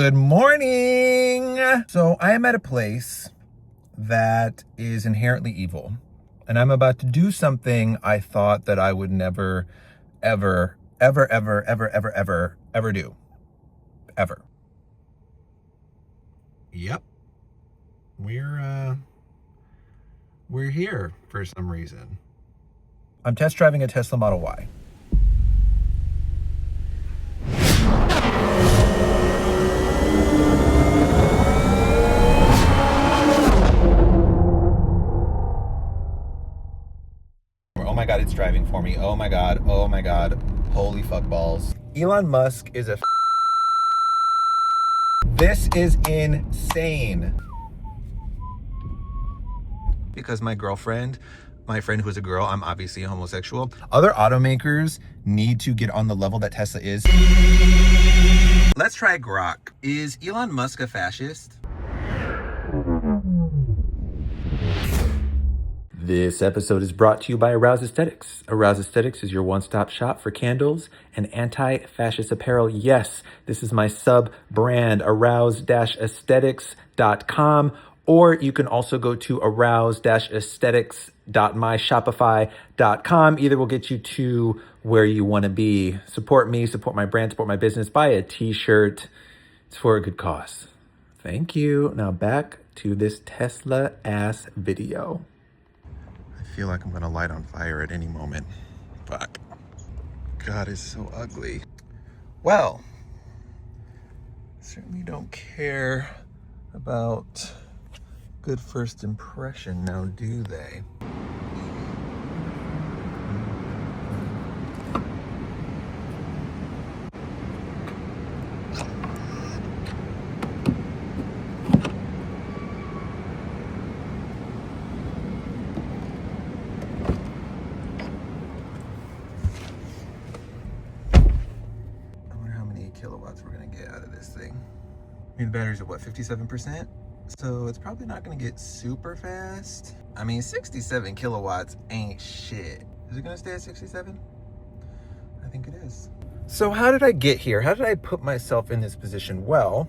Good morning. So I am at a place that is inherently evil, and I'm about to do something I thought that I would never, ever do. Ever. Yep. We're here for some reason. I'm test driving a Tesla Model Y. Oh my God, it's driving for me. Oh my God. Oh my God. Holy fuck balls. Elon Musk is a This is insane. Because my friend who's a girl, I'm obviously homosexual. Other automakers need to get on the level that Tesla is. Let's try Grok. Is Elon Musk a fascist? This episode is brought to you by Arouse Aesthetics. Arouse Aesthetics is your one-stop shop for candles and anti-fascist apparel. Yes, this is my sub-brand, arouse-aesthetics.com. Or you can also go to arouse-aesthetics.myshopify.com. Either will get you to where you want to be. Support me, support my brand, support my business. Buy a t-shirt. It's for a good cause. Thank you. Now back to this Tesla-ass video. I feel like I'm gonna light on fire at any moment. Fuck. God, it's so ugly. Well, certainly don't care about good first impression now, do they? Kilowatts we're gonna get out of this thing. I mean, the batteries are what, 57%? So it's probably not gonna get super fast. I mean, 67 kilowatts ain't shit. Is it gonna stay at 67? I think it is. So how did I get here? How did I put myself in this position? Well,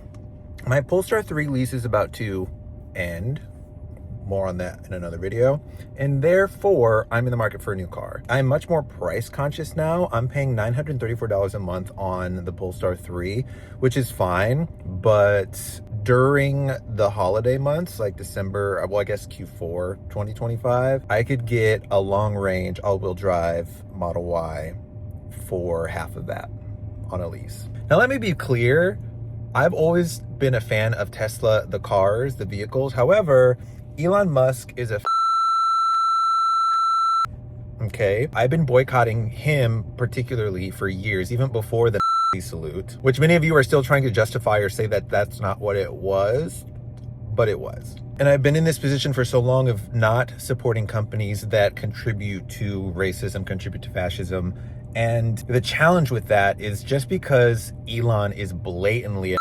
my Polestar 3 lease is about to end. More on that in another video. And therefore, I'm in the market for a new car. I'm much more price conscious now. I'm paying $934 a month on the Polestar 3, which is fine. But during the holiday months, like December, well, I guess Q4 2025, I could get a long range all-wheel drive Model Y for half of that on a lease. Now, let me be clear. I've always been a fan of Tesla, the cars, the vehicles. However, Elon Musk is a okay. I've been boycotting him particularly for years, even before the salute, which many of you are still trying to justify or say that that's not what it was, but it was. And I've been in this position for so long of not supporting companies that contribute to racism, contribute to fascism. And the challenge with that is just because Elon is blatantly a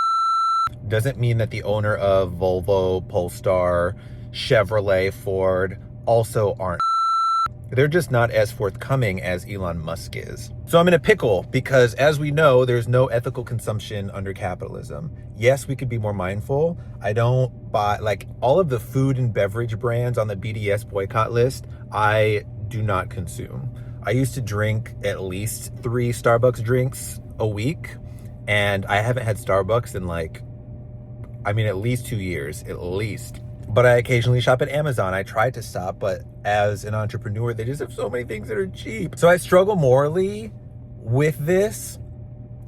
doesn't mean that the owner of Volvo, Polestar, Chevrolet, Ford also aren't. They're just not as forthcoming as Elon Musk is. So I'm in a pickle because, as we know, there's no ethical consumption under capitalism. Yes, we could be more mindful. I don't buy, like, all of the food and beverage brands on the BDS boycott list, I do not consume. I used to drink at least 3 Starbucks drinks a week, and I haven't had Starbucks in at least 2 years, at least. But I occasionally shop at Amazon. I tried to stop, but as an entrepreneur, they just have so many things that are cheap. So I struggle morally with this,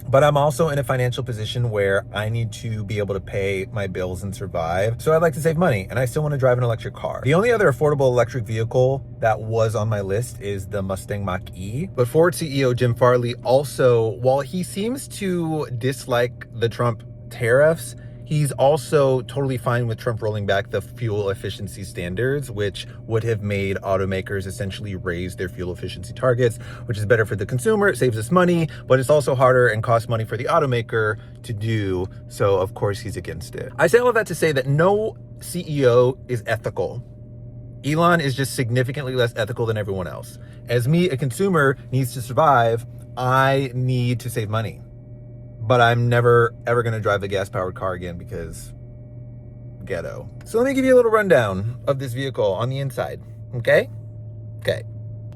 but I'm also in a financial position where I need to be able to pay my bills and survive. So I'd like to save money, and I still want to drive an electric car. The only other affordable electric vehicle that was on my list is the Mustang Mach-E. But Ford CEO Jim Farley also, while he seems to dislike the Trump tariffs, he's also totally fine with Trump rolling back the fuel efficiency standards, which would have made automakers essentially raise their fuel efficiency targets, which is better for the consumer. It saves us money, but it's also harder and costs money for the automaker to do. So of course he's against it. I say all of that to say that no CEO is ethical. Elon is just significantly less ethical than everyone else. As me, a consumer, needs to survive, I need to save money. but I'm never ever gonna drive a gas powered car again because ghetto. So let me give you a little rundown of this vehicle on the inside, okay? Okay.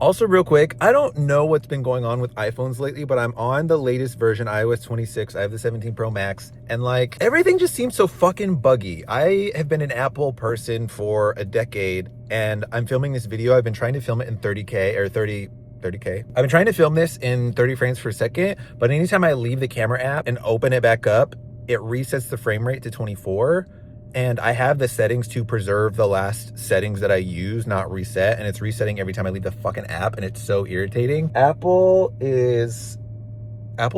Also, real quick, I don't know what's been going on with iPhones lately, but I'm on the latest version, iOS 26. I have the 17 Pro Max, and like everything just seems so fucking buggy. I have been an Apple person for a decade, and I'm filming this video. I've been trying to film it in 30K or 30K. I've been trying to film this in 30 frames per second, but anytime I leave the camera app and open it back up, it resets the frame rate to 24. And I have the settings to preserve the last settings that I use, not reset. And it's resetting every time I leave the fucking app, and it's so irritating. Apple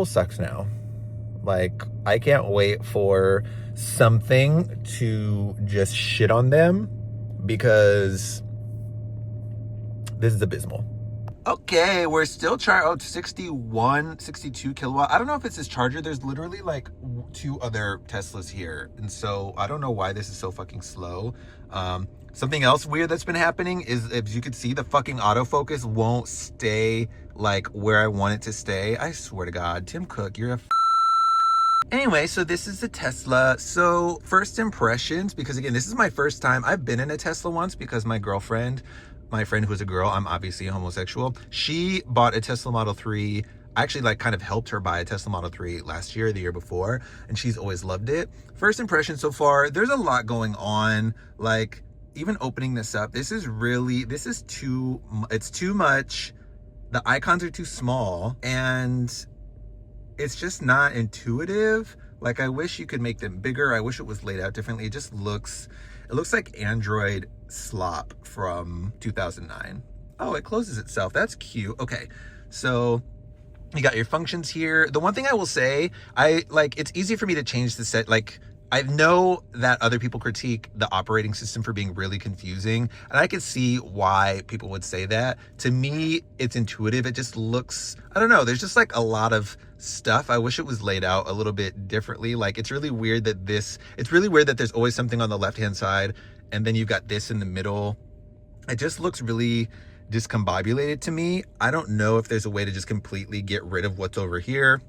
sucks now. Like, I can't wait for something to just shit on them because this is abysmal. Okay, we're still charged 62 kilowatt. I don't know if it's this charger. There's literally like 2 other Teslas here. And so I don't know why this is so fucking slow. Something else weird that's been happening is, as you can see, the fucking autofocus won't stay like where I want it to stay. I swear to God, Tim Cook, you're a Anyway, so this is the Tesla. So first impressions, because again, this is my first time. I've been in a Tesla once because my friend who's a girl, I'm obviously homosexual, she bought a Tesla Model 3. I actually like kind of helped her buy a Tesla Model 3 last year, the year before, and she's always loved it. First impression so far, there's a lot going on. Like, even opening this up, it's too much. The icons are too small, and it's just not intuitive. Like, I wish you could make them bigger. I wish it was laid out differently. It looks like Android slop from 2009. Oh, it closes itself. That's cute. Okay, so you got your functions here. The one thing I will say, it's easy for me to change the set. Like, I know that other people critique the operating system for being really confusing, and I could see why people would say that. To me, it's intuitive. It just looks, I don't know, there's just like a lot of stuff. I wish it was laid out a little bit differently. Like, it's really weird that there's always something on the left-hand side, and then you've got this in the middle. It just looks really discombobulated to me. I don't know if there's a way to just completely get rid of what's over here.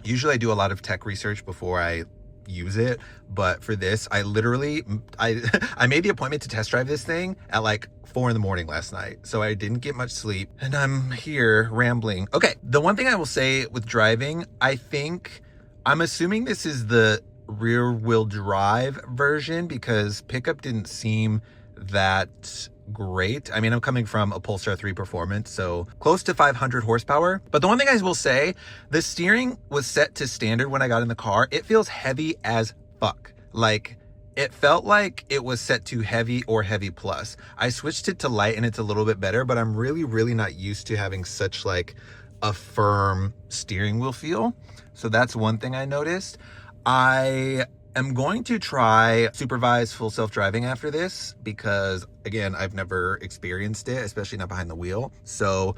Usually I do a lot of tech research before I use it, but for this, I made the appointment to test drive this thing at like 4 in the morning last night, so I didn't get much sleep, and I'm here rambling. Okay, the one thing I will say with driving, I'm assuming this is the rear wheel drive version because pickup didn't seem that great. I mean, I'm coming from a Polestar 3 Performance, so close to 500 horsepower. But the one thing I will say, the steering was set to standard when I got in the car. It feels heavy as fuck. Like, it felt like it was set to heavy or heavy plus. I switched it to light and it's a little bit better, but I'm really, really not used to having such like a firm steering wheel feel. So that's one thing I noticed. I am going to try supervised full self-driving after this because, again, I've never experienced it, especially not behind the wheel. So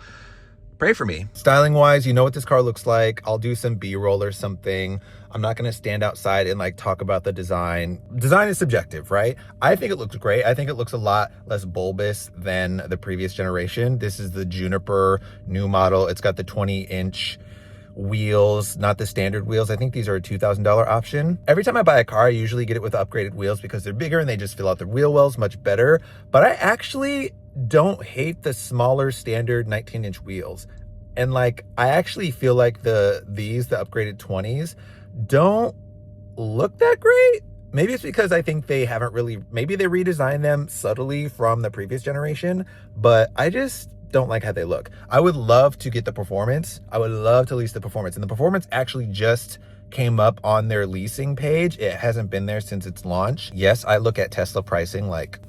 pray for me. Styling wise, you know what this car looks like. I'll do some B-roll or something. I'm not going to stand outside and like talk about the design. Design is subjective, right? I think it looks great. I think it looks a lot less bulbous than the previous generation. This is the Juniper new model. It's got the 20-inch wheels, not the standard wheels. I think these are a $2,000 option. Every time I buy a car, I usually get it with upgraded wheels because they're bigger and they just fill out the wheel wells much better. But I actually don't hate the smaller standard 19-inch wheels. And like, I actually feel like the upgraded 20s don't look that great. Maybe it's because I think maybe they redesigned them subtly from the previous generation, but I just don't like how they look. I would love to get the Performance. I would love to lease the Performance. And the Performance actually just came up on their leasing page. It hasn't been there since its launch. Yes, I look at Tesla pricing like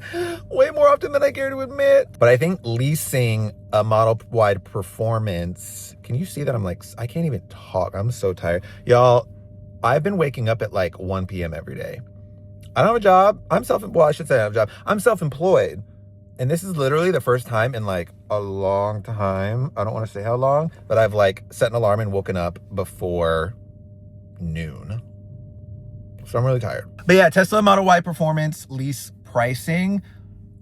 way more often than I care to admit. But I think leasing a Model Y Performance, can you see that I'm like, I can't even talk. I'm so tired. Y'all, I've been waking up at like 1 p.m. every day. I don't have a job. I should say I have a job. I'm self-employed. And this is literally the first time in like a long time, I don't want to say how long, but I've like set an alarm and woken up before noon. So I'm really tired. But yeah, Tesla Model Y Performance lease pricing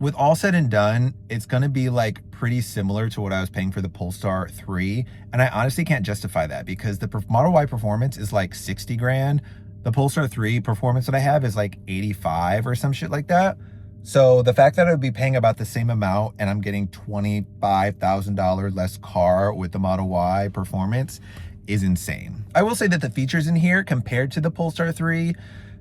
with all said and done, it's going to be like pretty similar to what I was paying for the Polestar 3. And I honestly can't justify that because the Model Y Performance is like 60 grand. The Polestar 3 Performance that I have is like 85 or some shit like that. So the fact that I would be paying about the same amount and I'm getting $25,000 less car with the Model Y Performance is insane. I will say that the features in here compared to the Polestar 3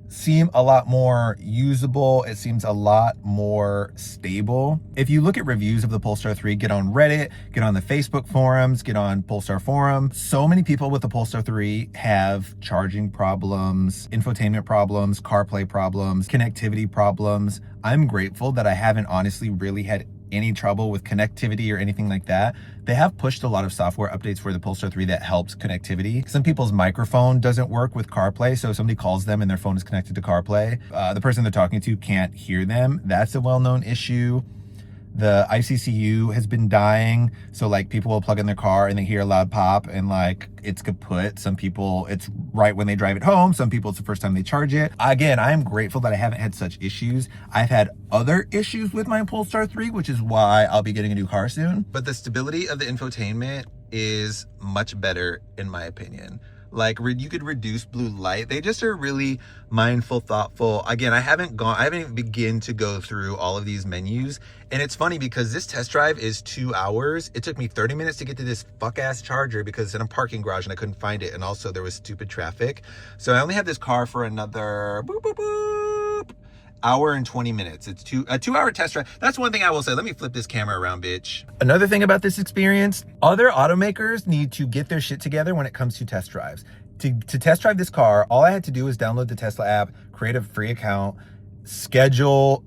seem a lot more usable. It seems a lot more stable. If you look at reviews of the Polestar 3, get on Reddit, get on the Facebook forums, get on Polestar forum. So many people with the Polestar 3 have charging problems, infotainment problems, CarPlay problems, connectivity problems. I'm grateful that I haven't honestly really had any trouble with connectivity or anything like that. They have pushed a lot of software updates for the Polestar 3 that helps connectivity. Some people's microphone doesn't work with CarPlay, so if somebody calls them and their phone is connected to CarPlay, the person they're talking to can't hear them. That's a well-known issue. The ICCU has been dying, so like people will plug in their car and they hear a loud pop and like it's kaput. Some people it's right when they drive it home. Some people it's the first time they charge it. Again, I am grateful that I haven't had such issues. I've had other issues with my Polestar 3, which is why I'll be getting a new car soon. But the stability of the infotainment is much better in my opinion. Like you could reduce blue light. They just are really mindful, thoughtful. Again, I haven't even begun to go through all of these menus. And it's funny because this test drive is 2 hours. It took me 30 minutes to get to this fuck ass charger because it's in a parking garage and I couldn't find it. And also there was stupid traffic. So I only have this car for another hour and 20 minutes. It's a 2 hour test drive. That's one thing I will say. Let me flip this camera around, bitch. Another thing about this experience, other automakers need to get their shit together when it comes to test drives. To test drive this car, all I had to do was download the Tesla app, create a free account, schedule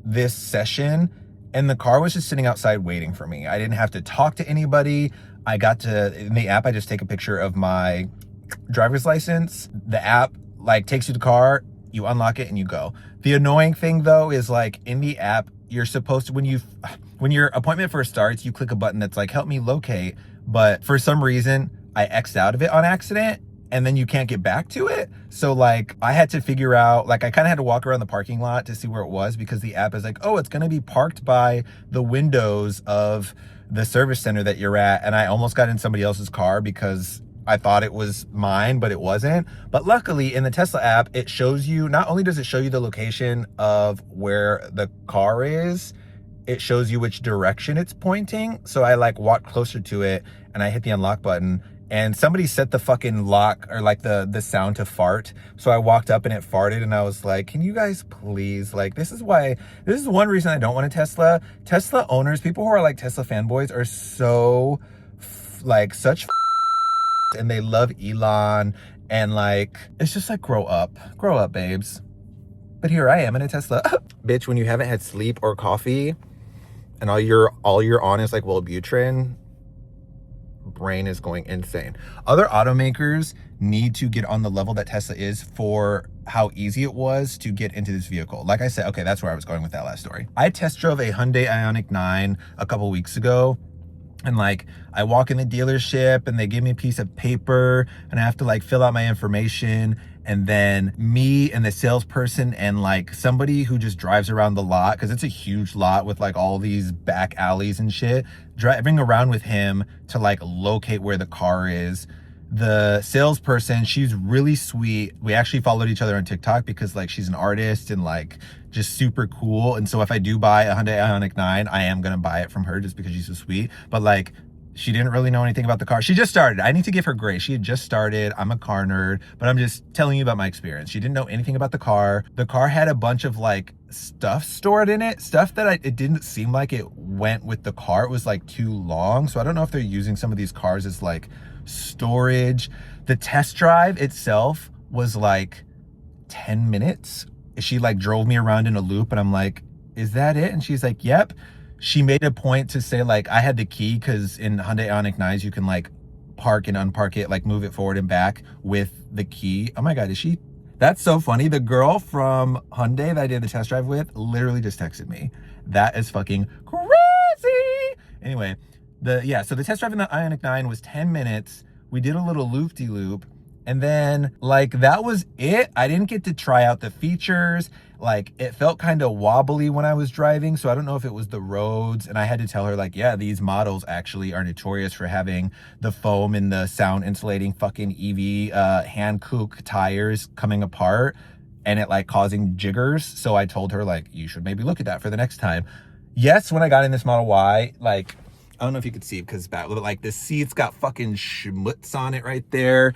this session, and the car was just sitting outside waiting for me. I didn't have to talk to anybody. In the app, I just take a picture of my driver's license. The app like takes you to the car, you unlock it and you go. The annoying thing though is like in the app, you're supposed to, when your appointment first starts, you click a button that's like, help me locate. But for some reason, I X'd out of it on accident and then you can't get back to it. So like I had to figure out, like I kind of had to walk around the parking lot to see where it was because the app is like, oh, it's going to be parked by the windows of the service center that you're at. And I almost got in somebody else's car because I thought it was mine, but it wasn't. But luckily in the Tesla app, it shows you, not only does it show you the location of where the car is, it shows you which direction it's pointing. So I like walked closer to it and I hit the unlock button and somebody set the fucking lock or like the sound to fart. So I walked up and it farted and I was like, can you guys please, like, this is one reason I don't want a Tesla. Tesla owners, people who are like Tesla fanboys are so like such and they love Elon and like it's just like grow up babes. But here I am in a Tesla. Bitch, when you haven't had sleep or coffee and all you're on is like Wellbutrin, brain is going insane. Other automakers need to get on the level that Tesla is for how easy it was to get into this vehicle. Like I said, okay, that's where I was going with that last story. I test drove a Hyundai Ioniq 9 a couple weeks ago. And like, I walk in the dealership and they give me a piece of paper and I have to like fill out my information. And then me and the salesperson and like somebody who just drives around the lot, cause it's a huge lot with like all these back alleys and shit, driving around with him to like locate where the car is. The salesperson, she's really sweet. We actually followed each other on TikTok because like she's an artist and like just super cool. And so if I do buy a Hyundai Ioniq 9, I am gonna buy it from her just because she's so sweet. But like, she didn't really know anything about the car. She just started. I need to give her grace. She had just started. I'm a car nerd, but I'm just telling you about my experience. She didn't know anything about the car. The car had a bunch of like stuff stored in it, stuff that it didn't seem like it went with the car. It was like too long. So I don't know if they're using some of these cars as like storage. The test drive itself was like 10 minutes. She like drove me around in a loop and I'm like, is that it? And she's like, yep. She made a point to say like I had the key because in Hyundai Ioniq 9s you can like park and unpark it, like move it forward and back with the key. Oh my God, is she? That's so funny. The girl from Hyundai that I did the test drive with literally just texted me. That is fucking crazy. Anyway, so the test drive in the Ioniq 9 was 10 minutes. We did a little loop-de-loop And then like that was it. I didn't get to try out the features. Like it felt kind of wobbly when I was driving, so I don't know if it was the roads. And I had to tell her like, yeah, these models actually are notorious for having the foam and the sound insulating fucking EV hand kook tires coming apart and it like causing jiggers. So I told her like, you should maybe look at that for the next time. Yes, when I got in this Model Y, like, I don't know if you could see it because it's bad, but like the seat's got fucking schmutz on it right there.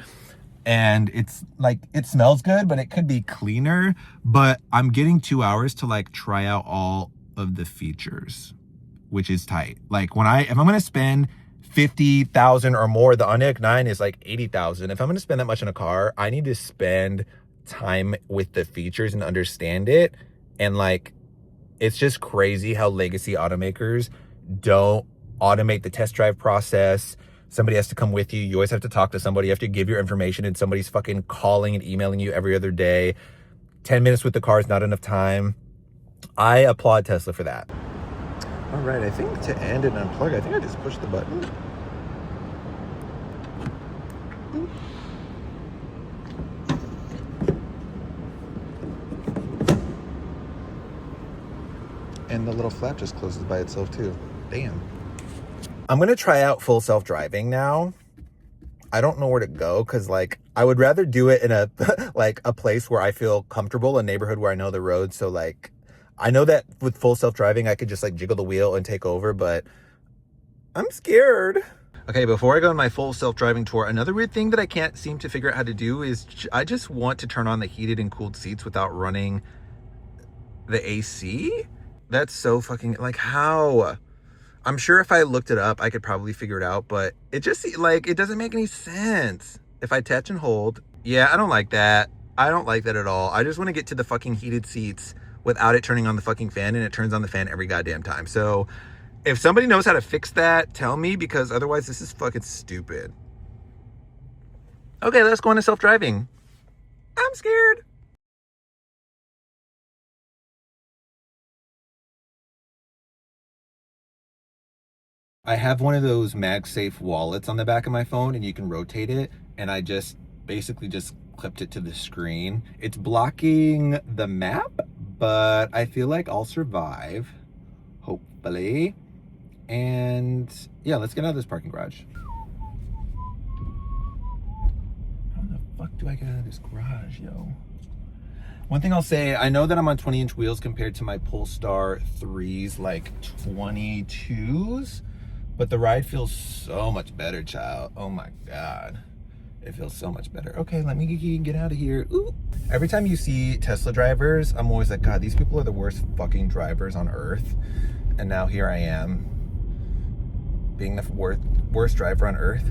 And it's like, it smells good, but it could be cleaner. But I'm getting 2 hours to like try out all of the features, which is tight. Like if I'm gonna spend 50,000 or more, the Ioniq 9 is like 80,000. If I'm gonna spend that much in a car, I need to spend time with the features and understand it. And like, it's just crazy how legacy automakers don't automate the test drive process. Somebody has to come with you. You always have to talk to somebody. You have to give your information and somebody's fucking calling and emailing you every other day. 10 minutes with the car is not enough time. I applaud Tesla for that. All right, I think to end and unplug, I think I just pushed the button. And the little flap just closes by itself too. Damn. I'm gonna try out full self-driving now. I don't know where to go because like I would rather do it in a like a place where I feel comfortable, a neighborhood where I know the road. So like I know that with full self-driving I could just like jiggle the wheel and take over, but I'm scared. Okay, before I go on my full self-driving tour, another weird thing that I can't seem to figure out how to do is I just want to turn on the heated and cooled seats without running the AC. That's so fucking, like, how? I'm sure if I looked it up, I could probably figure it out, but it just, like, it doesn't make any sense. If I touch and hold, yeah, I don't like that. I don't like that at all. I just want to get to the fucking heated seats without it turning on the fucking fan, and it turns on the fan every goddamn time. So if somebody knows how to fix that, tell me, because otherwise this is fucking stupid. Okay, let's go into self-driving. I'm scared. I have one of those MagSafe wallets on the back of my phone and you can rotate it, and I just basically just clipped it to the screen. It's blocking the map, but I feel like I'll survive, hopefully. And yeah, let's get out of this parking garage. How the fuck do I get out of this garage, yo? One thing I'll say, I know that I'm on 20-inch wheels compared to my Polestar 3's like 22s. But the ride feels so much better, child. Oh my God. It feels so much better. Okay, let me get out of here. Ooh. Every time you see Tesla drivers, I'm always like, God, these people are the worst fucking drivers on earth. And now here I am, being the worst driver on earth.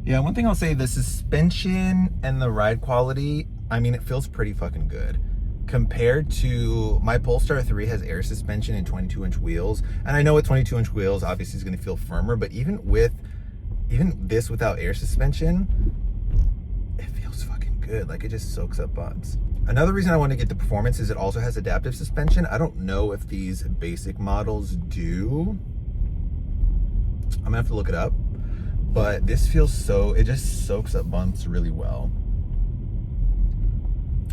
Yeah, one thing I'll say, the suspension and the ride quality, I mean, it feels pretty fucking good. Compared to my Polestar 3 has air suspension and 22-inch wheels. And I know with 22-inch wheels, obviously it's gonna feel firmer, but even this without air suspension, it feels fucking good. Like it just soaks up bumps. Another reason I want to get the performance is it also has adaptive suspension. I don't know if these basic models do. I'm gonna have to look it up, but this feels it just soaks up bumps really well.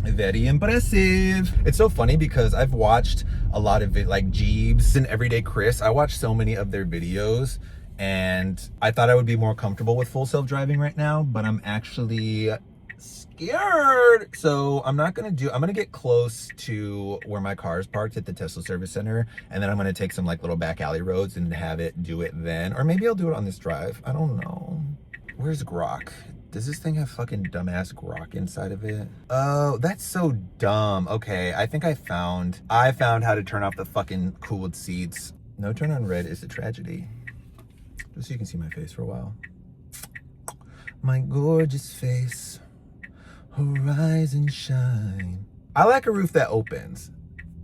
Very impressive. It's so funny because I've watched a lot of it, like Jeeves and Everyday Chris. I watched so many of their videos and I thought I would be more comfortable with full self-driving right now, but I'm actually scared. So I'm gonna get close to where my car is parked at the Tesla service center, and then I'm gonna take some like little back alley roads and have it do it then. Or maybe I'll do it on this drive. I don't know. Where's Grok? Does this thing have fucking dumbass Grok inside of it? Oh, that's so dumb. Okay, I think I found how to turn off the fucking cooled seats. No turn on red is a tragedy. Just so you can see my face for a while. My gorgeous face, horizon shine. I like a roof that opens.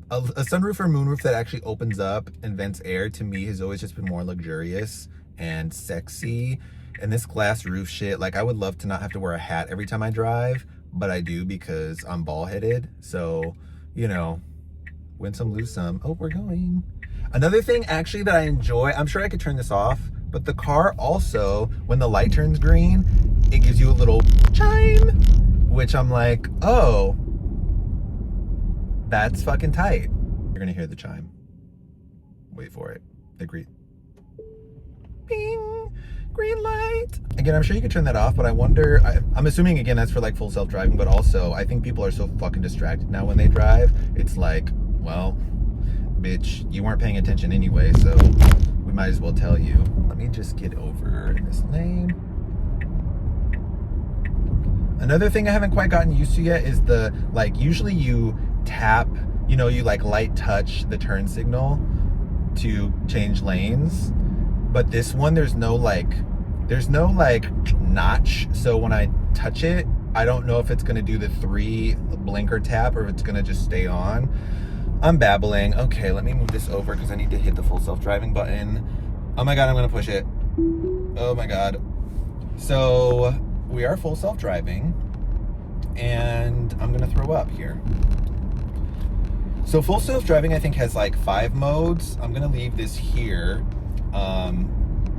A sunroof or moonroof that actually opens up and vents air, to me, has always just been more luxurious and sexy. And this glass roof shit, like I would love to not have to wear a hat every time I drive, but I do because I'm bald-headed. So, you know, win some, lose some. Oh, we're going. Another thing actually that I enjoy, I'm sure I could turn this off, but the car also, when the light turns green, it gives you a little chime, which I'm like, oh, that's fucking tight. You're gonna hear the chime. Wait for it. The green. Bing, green light. Again, I'm sure you could turn that off, but I wonder, I'm assuming again that's for like full self-driving, but also I think people are so fucking distracted now when they drive. It's like, well, bitch, you weren't paying attention anyway, so we might as well tell you. Let me just get over this lane. Another thing I haven't quite gotten used to yet is the, like, usually you tap, you know, you like light touch the turn signal to change lanes. But this one, there's no like notch. So when I touch it, I don't know if it's gonna do the 3 blinker tap or if it's gonna just stay on. I'm babbling. Okay, let me move this over because I need to hit the full self-driving button. Oh my God, I'm gonna push it. Oh my God. So we are full self-driving and I'm gonna throw up here. So full self-driving I think has like 5 modes. I'm gonna leave this here. I'm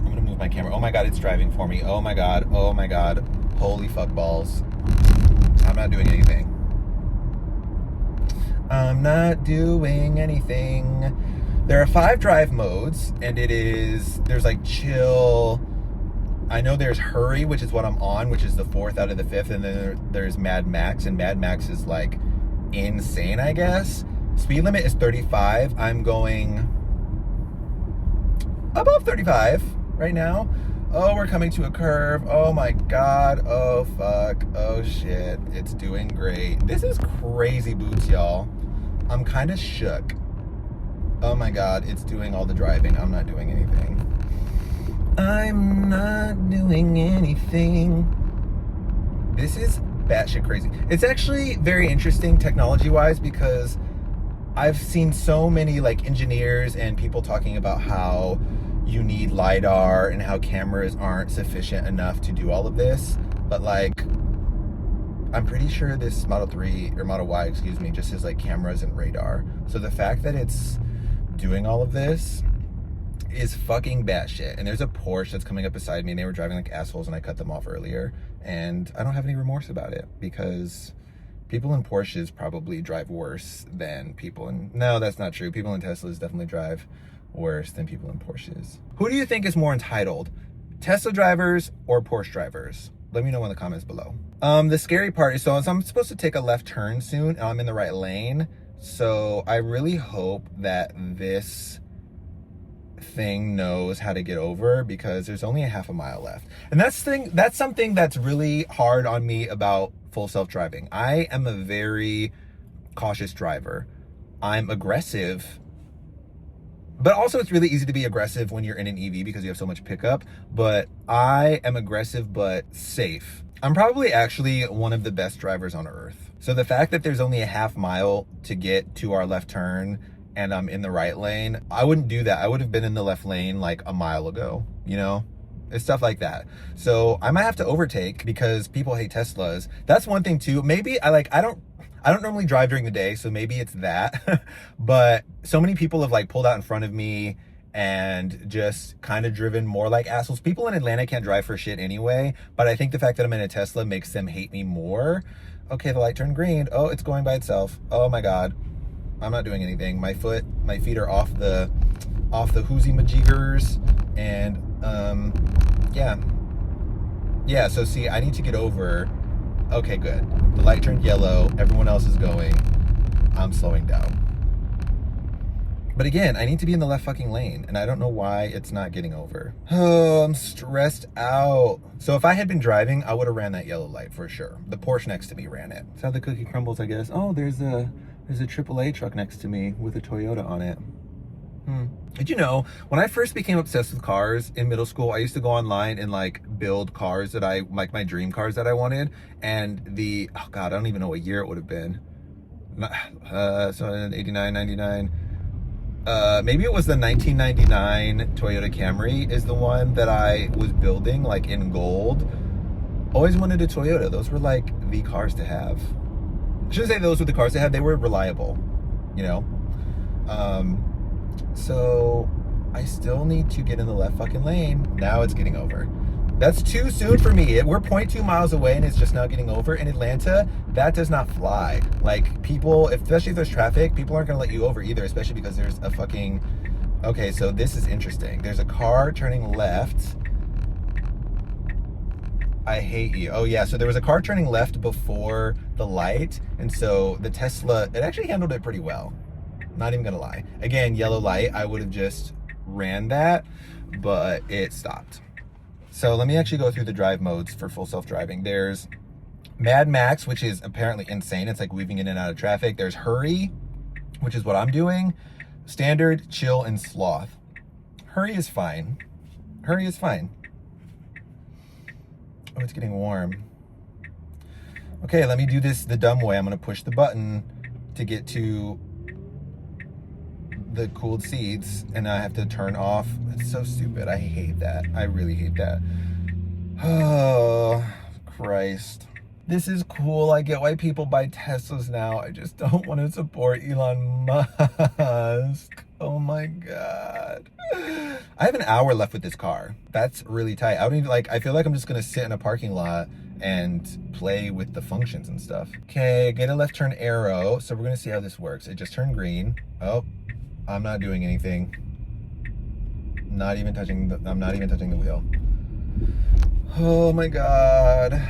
gonna move my camera. Oh my God, it's driving for me. Oh my God, oh my God. Holy fuck balls. I'm not doing anything. I'm not doing anything. There are 5 drive modes, and there's like chill. I know there's hurry, which is what I'm on, which is the 4th out of the 5th, and then there's Mad Max, and Mad Max is like insane, I guess. Speed limit is 35. I'm going above 35 right now. Oh, we're coming to a curve. Oh my God. Oh fuck. Oh shit. It's doing great. This is crazy boots, y'all. I'm kind of shook. Oh my God. It's doing all the driving. I'm not doing anything. I'm not doing anything. This is batshit crazy. It's actually very interesting technology-wise because I've seen so many like engineers and people talking about how you need LiDAR and how cameras aren't sufficient enough to do all of this. But like, I'm pretty sure this Model 3 or Model Y, excuse me, just has like cameras and radar. So the fact that it's doing all of this is fucking batshit. And there's a Porsche that's coming up beside me and they were driving like assholes and I cut them off earlier. And I don't have any remorse about it because people in Porsches probably drive worse than people in... No, that's not true. People in Teslas definitely drive worse than people in Porsches. Who do you think is more entitled? Tesla drivers or Porsche drivers? Let me know in the comments below. The scary part is, so I'm supposed to take a left turn soon and I'm in the right lane. So I really hope that this thing knows how to get over because there's only a half a mile left. And that's something that's really hard on me about full self-driving. I am a very cautious driver. I'm aggressive, but also it's really easy to be aggressive when you're in an EV because you have so much pickup. But I am aggressive but safe. I'm probably actually one of the best drivers on earth. So the fact that there's only a half mile to get to our left turn and I'm in the right lane, I wouldn't do that. I would have been in the left lane like a mile ago, you know? It's stuff like that. So I might have to overtake because people hate Teslas. That's one thing too. Maybe I don't normally drive during the day, so maybe it's that. But so many people have like pulled out in front of me and just kind of driven more like assholes. People in Atlanta can't drive for shit anyway, but I think the fact that I'm in a Tesla makes them hate me more. Okay, the light turned green. Oh, it's going by itself. Oh my God. I'm not doing anything. My feet are off the hoozy majiggers, and yeah, so see, I need to get over. Okay, good. The light turned yellow. Everyone else is going. I'm slowing down. But again, I need to be in the left fucking lane, and I don't know why it's not getting over. Oh, I'm stressed out. So if I had been driving, I would have ran that yellow light for sure. The Porsche next to me ran it. That's how the cookie crumbles, I guess. Oh, there's a AAA truck next to me with a Toyota on it. Did you know, when I first became obsessed with cars in middle school, I used to go online and like build cars that like my dream cars that I wanted. And oh God, I don't even know what year it would have been. So 89, 99. Maybe it was the 1999 Toyota Camry is the one that I was building like in gold. Always wanted a Toyota. Those were like the cars to have. I shouldn't say those were the cars to have. They were reliable, you know? So I still need to get in the left fucking lane. Now it's getting over. That's too soon for me. We're 0.2 miles away and it's just now getting over. In Atlanta, that does not fly. Like, people, especially if there's traffic, people aren't gonna let you over either, especially because there's a fucking... Okay, so this is interesting. There's a car turning left. I hate you. Oh yeah, so there was a car turning left before the light, and so the Tesla, it actually handled it pretty well. Not even gonna lie. Again, yellow light, I would have just ran that, but it stopped. So let me actually go through the drive modes for full self-driving. There's Mad Max, which is apparently insane. It's like weaving in and out of traffic. There's Hurry, which is what I'm doing. Standard, Chill, and Sloth. Hurry is fine. Hurry is fine. Oh, it's getting warm. Okay, let me do this the dumb way. I'm gonna push the button to get to the cooled seats, and I have to turn off. It's so stupid. I hate that. I really hate that. Oh, Christ. This is cool. I get why people buy Teslas now. I just don't want to support Elon Musk. Oh my God. I have an hour left with this car. That's really tight. I don't even I feel like I'm just gonna sit in a parking lot and play with the functions and stuff. Okay, get a left turn arrow. So we're gonna see how this works. It just turned green. Oh, I'm not doing anything. I'm not even touching the wheel. Oh my God.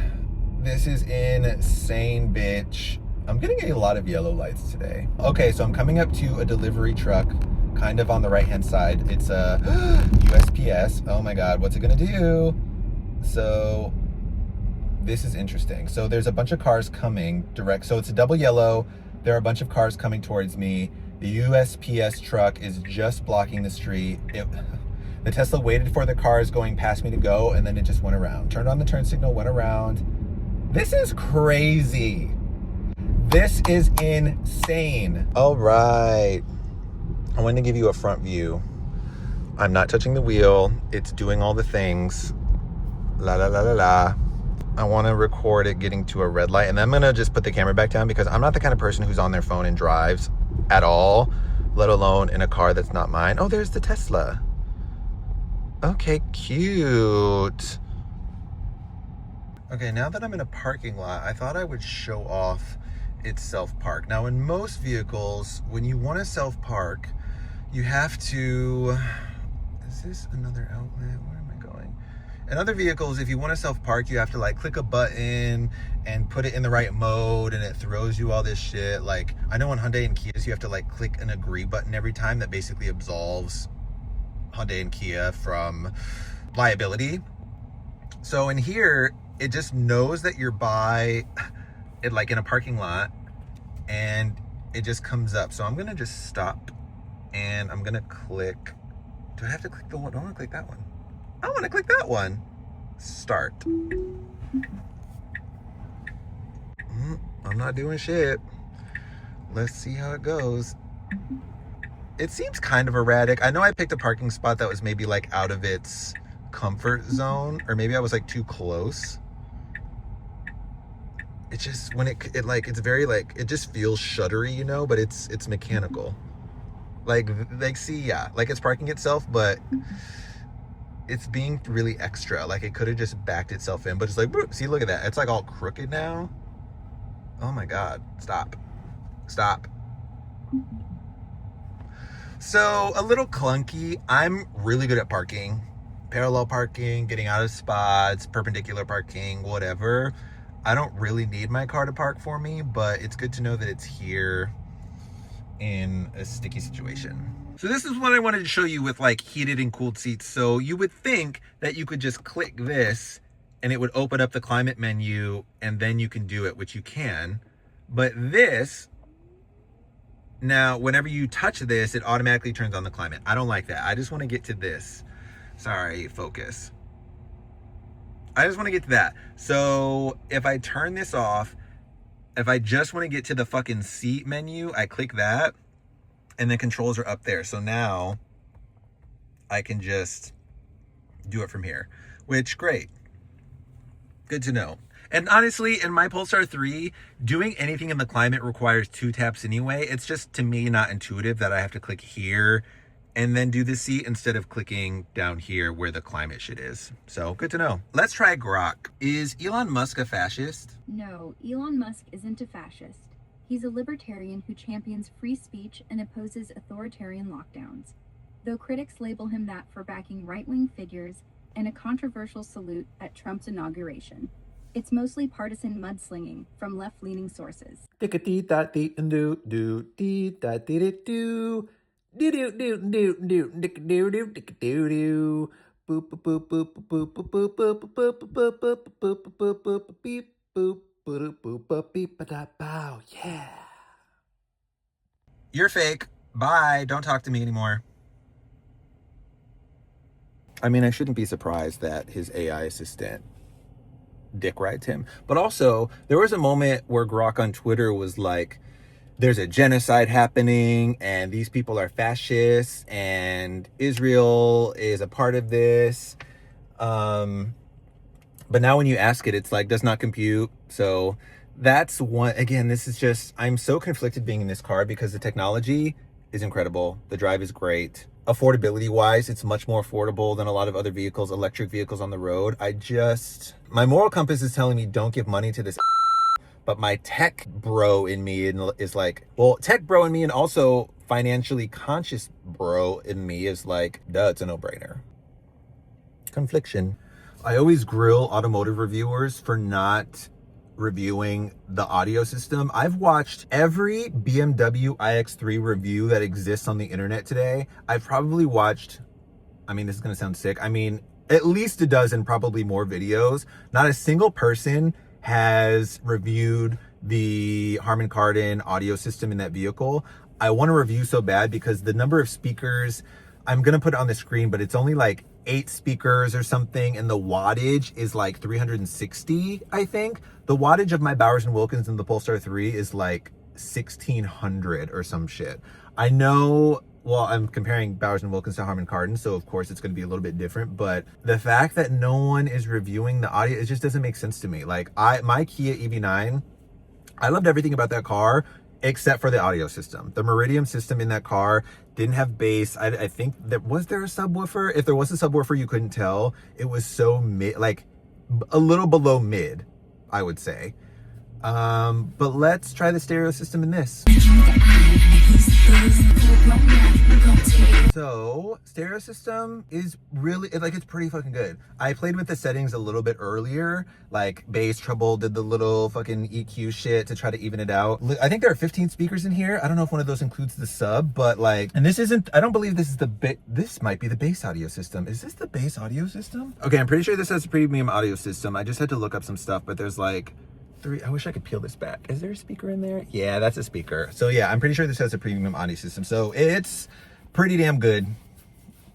This is insane, bitch. I'm getting a lot of yellow lights today. Okay, so I'm coming up to a delivery truck, kind of on the right-hand side. It's a USPS. Oh my God, what's it gonna do? So this is interesting. So there's a bunch of cars coming direct. So it's a double yellow. There are a bunch of cars coming towards me. The USPS truck is just blocking the street. The Tesla waited for the cars going past me to go, and then it just went around. Turned on the turn signal, went around. This is crazy. This is insane. All right. I wanted to give you a front view. I'm not touching the wheel. It's doing all the things. La la la la la. I want to record it getting to a red light, and then I'm going to just put the camera back down because I'm not the kind of person who's on their phone and drives at all, let alone in a car that's not mine. Oh, there's the Tesla. Okay, cute. Okay, now that I'm in a parking lot, I thought I would show off its self-park. Now, in most vehicles, when you want to self-park, you have to... Is this another outlet? Where am I going? In other vehicles, if you want to self-park, you have to click a button and put it in the right mode, and it throws you all this shit. I know on Hyundai and Kias, you have to click an agree button every time. That basically absolves Hyundai and Kia from liability. So in here, it just knows that you're by it, in a parking lot, and it just comes up. So I'm gonna just stop, and I'm gonna click. Do I have to click the one? I don't want to click that one. I want to click that one. Start. I'm not doing shit. Let's see how it goes. It seems kind of erratic. I know I picked a parking spot that was maybe out of its comfort zone, or maybe I was too close. It's just when it's very it just feels shuddery, but it's mechanical. See, yeah, it's parking itself, but it's being really extra. It could have just backed itself in, but it's boop, see, look at that. It's all crooked now. Oh my God, stop. So a little clunky. I'm really good at parking, parallel parking, getting out of spots, perpendicular parking, whatever. I don't really need my car to park for me, but it's good to know that it's here in a sticky situation. So this is what I wanted to show you with heated and cooled seats. So you would think that you could just click this and it would open up the climate menu, and then you can do it, which you can. But this, now whenever you touch this, it automatically turns on the climate. I don't like that. I just want to get to this. Sorry, focus. I just want to get to that. So if I turn this off, if I just want to get to the fucking seat menu, I click that, and the controls are up there. So now I can just do it from here, which, great. Good to know. And honestly, in my Polestar 3, doing anything in the climate requires 2 taps anyway. It's just, to me, not intuitive that I have to click here and then do the seat instead of clicking down here where the climate shit is. So good to know. Let's try Grok. Is Elon Musk a fascist? No, Elon Musk isn't a fascist. He's a libertarian who champions free speech and opposes authoritarian lockdowns, though critics label him that for backing right-wing figures and a controversial salute at Trump's inauguration. It's mostly partisan mudslinging from left-leaning sources. Yeah. You're fake. Bye. Don't talk to me anymore. I mean, I shouldn't be surprised that his AI assistant dick rides him. But also, there was a moment where Grok on Twitter was like, there's a genocide happening and these people are fascists and Israel is a part of this. But now when you ask it, it's like, does not compute. So that's one, again, this is just, I'm so conflicted being in this car because the technology is incredible. The drive is great. Affordability wise, it's much more affordable than a lot of other vehicles, electric vehicles on the road. My moral compass is telling me don't give money to this, but my tech bro in me is like, well, tech bro in me and also financially conscious bro in me is like, duh, it's a no-brainer. Confliction. I always grill automotive reviewers for not reviewing the audio system. I've watched every BMW iX3 review that exists on the internet today. I've probably watched, I mean, this is going to sound sick. I mean, at least a dozen, probably more videos. Not a single person has reviewed the Harman Kardon audio system in that vehicle. I want to review so bad because the number of speakers, I'm going to put it on the screen, but it's only like 8 speakers or something, and the wattage is like 360, I think. The wattage of my Bowers & Wilkins in the Polestar 3 is like 1600 or some shit. I know, well, I'm comparing Bowers & Wilkins to Harman Kardon, so of course it's going to be a little bit different, but the fact that no one is reviewing the audio, it just doesn't make sense to me. Like, my Kia EV9, I loved everything about that car except for the audio system. The Meridian system in that car didn't have bass. I think was there a subwoofer? If there was a subwoofer, you couldn't tell. It was so mid, like a little below mid, I would say. But let's try the stereo system in this. So, stereo system is really, like, it's pretty fucking good. I played with the settings a little bit earlier, like bass treble, did the little fucking EQ shit to try to even it out. I think there are 15 speakers in here. I don't know if one of those includes the sub, but like, and this isn't, I don't believe this is this might be the bass audio system. Is this the bass audio system? Okay, I'm pretty sure this has a premium audio system. I just had to look up some stuff, but there's like, I wish I could peel this back. Is there a speaker in there? Yeah, that's a speaker. So yeah, I'm pretty sure this has a premium audio system. So it's pretty damn good.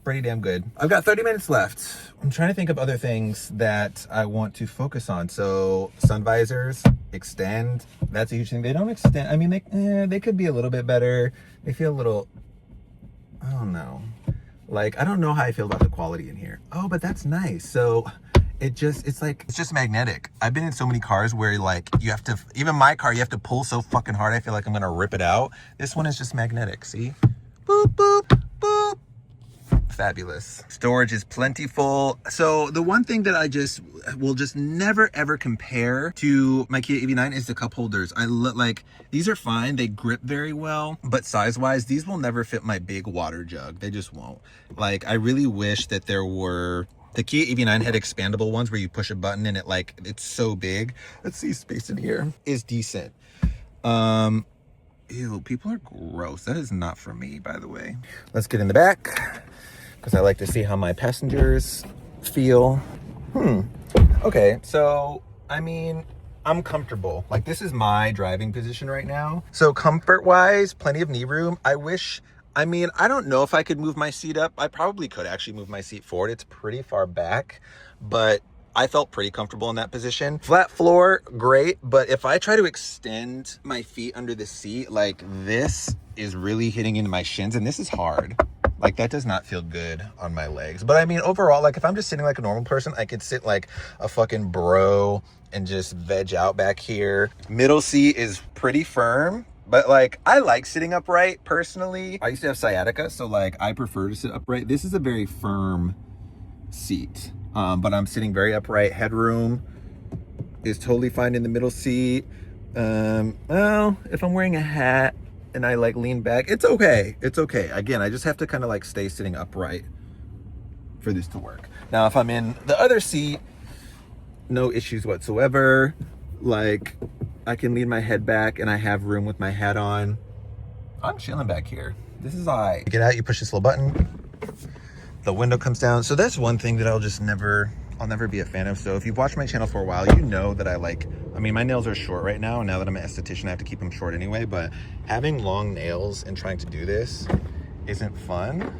Pretty damn good. I've got 30 minutes left. I'm trying to think of other things that I want to focus on. So sun visors, extend. That's a huge thing. They don't extend. I mean, they could be a little bit better. They feel a little, I don't know. Like, I don't know how I feel about the quality in here. Oh, but that's nice. So it's just magnetic. I've been in so many cars where like you have to, even my car, you have to pull so fucking hard. I feel like I'm gonna rip it out. This one is just magnetic. See? Boop, boop, boop. Fabulous. Storage is plentiful. So the one thing that I will just never ever compare to my Kia EV9 is the cup holders. Like, these are fine. They grip very well, but size wise, these will never fit my big water jug. They just won't. Like, I really wish that the Kia EV9 had expandable ones where you push a button and it's so big. Let's see, space in here is decent. Ew, people are gross. That is not for me, by the way. Let's get in the back because I like to see how my passengers feel. Okay, so, I mean, I'm comfortable. Like, this is my driving position right now. So comfort-wise, plenty of knee room. I mean, I don't know if I could move my seat up. I probably could actually move my seat forward. It's pretty far back, but I felt pretty comfortable in that position. Flat floor, great. But if I try to extend my feet under the seat, like, this is really hitting into my shins, and this is hard. Like, that does not feel good on my legs. But I mean, overall, like, if I'm just sitting like a normal person, I could sit like a fucking bro and just veg out back here. Middle seat is pretty firm. But like, I like sitting upright personally. I used to have sciatica, so like I prefer to sit upright. This is a very firm seat, but I'm sitting very upright. Headroom is totally fine in the middle seat. Well, if I'm wearing a hat and I like lean back, it's okay. It's okay. Again, I just have to kind of like stay sitting upright for this to work. Now, if I'm in the other seat, no issues whatsoever. Like, I can lean my head back and I have room with my hat on. I'm chilling back here. This is all right. You get out, you push this little button, the window comes down. So that's one thing that I'll never be a fan of. So if you've watched my channel for a while, you know that I mean, my nails are short right now, and now that I'm an esthetician, I have to keep them short anyway, but having long nails and trying to do this isn't fun.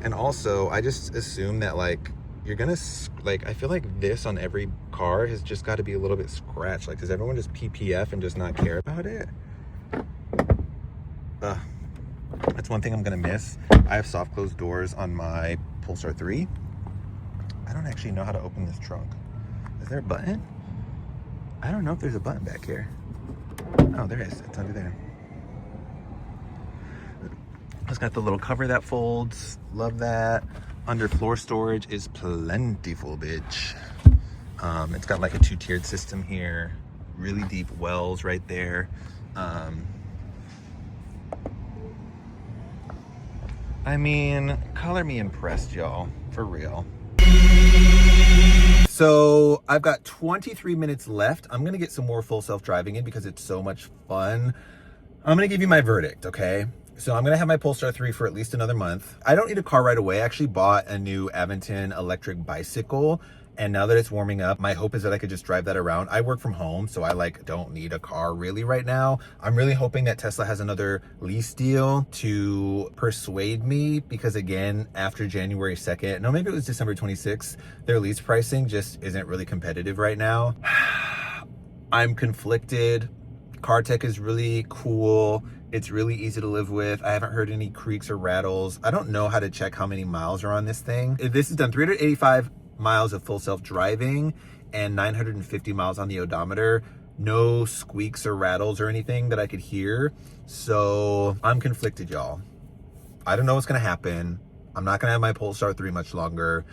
And also, I just assume that like, you're gonna, like, I feel like this on every car has just got to be a little bit scratched. Like, does everyone just PPF and just not care about it? That's one thing I'm gonna miss. I have soft closed doors on my Polestar 3. I don't actually know how to open this trunk. Is there a button? I don't know if there's a button back here. Oh, there is. It's under there. It's got the little cover that folds. Love that. Under floor storage is plentiful, bitch. It's got like a 2-tiered system here. Really deep wells right there. I mean, color me impressed, y'all. For real. So I've got 23 minutes left. I'm gonna get some more full self-driving in because it's so much fun. I'm gonna give you my verdict, okay? So I'm gonna have my Polestar 3 for at least another month. I don't need a car right away. I actually bought a new Aventon electric bicycle, and now that it's warming up, my hope is that I could just drive that around. I work from home, so I like don't need a car really right now. I'm really hoping that Tesla has another lease deal to persuade me, because again, after January 2nd, no, maybe it was December 26th, their lease pricing just isn't really competitive right now. I'm conflicted. Car tech is really cool. It's really easy to live with. I haven't heard any creaks or rattles. I don't know how to check how many miles are on this thing. This has done 385 miles of full self-driving and 950 miles on the odometer. No squeaks or rattles or anything that I could hear. So I'm conflicted, y'all. I don't know what's gonna happen. I'm not gonna have my Polestar 3 much longer.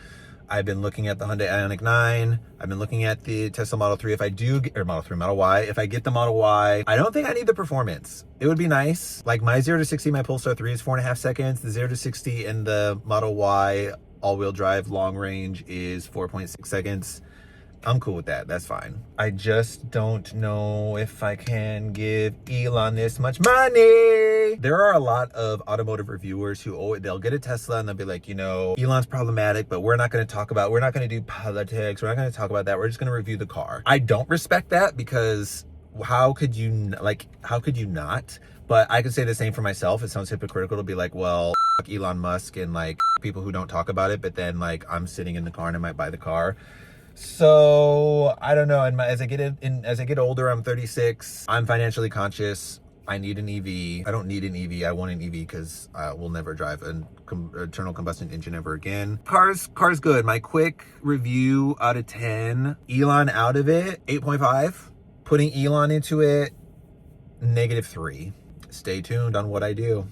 I've been looking at the Hyundai Ioniq 9. I've been looking at the Tesla Model 3. If I do get, or Model Y. If I get the Model Y, I don't think I need the performance. It would be nice. Like my 0 to 60, my Polestar 3 is 4.5 seconds. The 0 to 60 in the Model Y all-wheel drive long range is 4.6 seconds. I'm cool with that. That's fine. I just don't know if I can give Elon this much money. There are a lot of automotive reviewers who they'll get a Tesla and they'll be like, you know, Elon's problematic, but we're not going to do politics. We're not going to talk about that. We're just going to review the car. I don't respect that, because how could you not? But I could say the same for myself. It sounds hypocritical to be like, well, Elon Musk and like people who don't talk about it, but then like I'm sitting in the car and I might buy the car. So I don't know. And as I get older, I'm 36. I'm financially conscious. I need an EV. I don't need an EV. I want an EV because I will never drive an internal combustion engine ever again. Car's good. My quick review out of 10. Elon out of it, 8.5. Putting Elon into it, -3. Stay tuned on what I do.